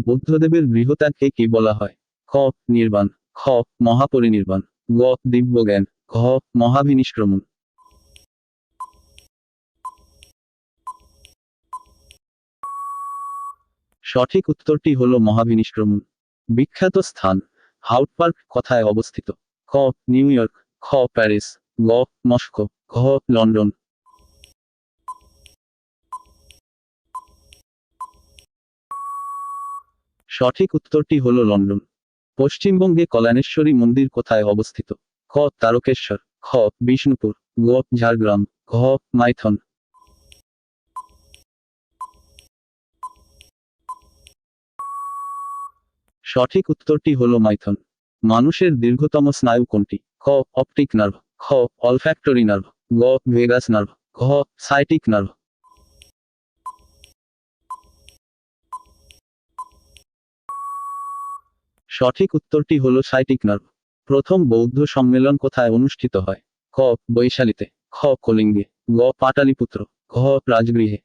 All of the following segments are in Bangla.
বুদ্ধদেবের গৃহত্যাগকে কি বলা হয়? ক. নির্বাণ, খ. মহাপরিনির্বাণ, গ. দিব্যজ্ঞান, ঘ. মহাভিনিষ্ক্রমণ। সঠিক উত্তরটি হল মহাভিনিষ্ক্রমণ। বিখ্যাত স্থান হাউড পার্ক কোথায় অবস্থিত? ক. নিউ ইয়র্ক, খ. প্যারিস, গ. মস্কো, ঘ. লন্ডন। সঠিক উত্তরটি হল লন্ডন। পশ্চিমবঙ্গে কল্যাণেশ্বরী মন্দির কোথায় অবস্থিত? ক. তারকেশ্বর, খ. বিষ্ণুপুর, গ. ঝাড়গ্রাম, ঘ. মাইথন। সঠিক উত্তরটি হল মাইথন। মানুষের দীর্ঘতম স্নায়ু কোনটি? ক. অপটিক নার্ভ, খ. অলফ্যাক্টরি নার্ভ, গ. ভেগাস নার্ভ, ঘ. সাইটিক নার্ভ। সঠিক উত্তরটি হল সাইটিক নার্ভ। প্রথম বৌদ্ধ সম্মেলন কোথায় অনুষ্ঠিত হয়? ক. বৈশালীতে, খ. কলিঙ্গে, গ. পাটালিপুত্র, ঘ. রাজগৃহে।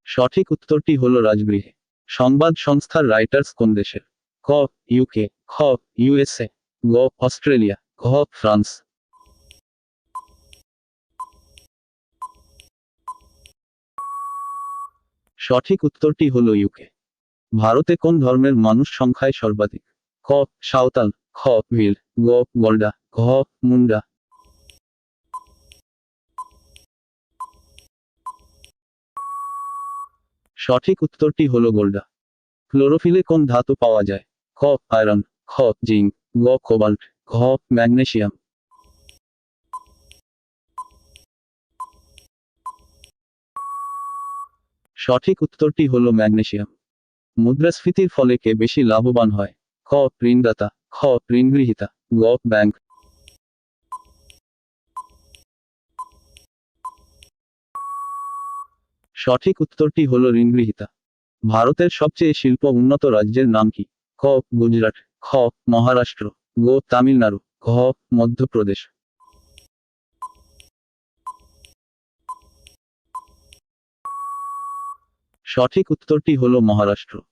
সঠিক উত্তরটি হল রাজগৃহে। সংবাদ সংস্থার রাইটার্স কোন দেশের? ক. ইউকে, খ. ইউএসএ, গ. অস্ট্রেলিয়া, ঘ. ফ্রান্স। সঠিক উত্তরটি হল ইউকে। ভারতে কোন ধর্মের মানুষ সংখ্যায় সর্বাধিক? ক. সাঁওতাল, খ. ভিল, গ. গলডা, ঘ. মুন্ডা। সঠিক উত্তরটি হল গোল্ডা। ক্লোরোফিলে কোন ধাতু পাওয়া যায়? ক. আয়রন, খ. জিঙ্ক, গ. কোবাল্ট, ঘ. ম্যাগনেসিয়াম। সঠিক উত্তরটি হল ম্যাগনেসিয়াম। মুদ্রাস্ফীতির ফলে কে বেশি লাভবান হয়? ক. ঋণদাতা, খ. ঋণগ্রহীতা, গ. ব্যাংক। সঠিক উত্তরটি হল ঋণগ্রহীতা। ভারতের সবচেয়ে শিল্প উন্নত রাজ্যের নাম কি? ক. গুজরাট, খ. মহারাষ্ট্র, গ. তামিলনাড়ু, ঘ. মধ্যপ্রদেশ। সঠিক উত্তরটি হল মহারাষ্ট্র।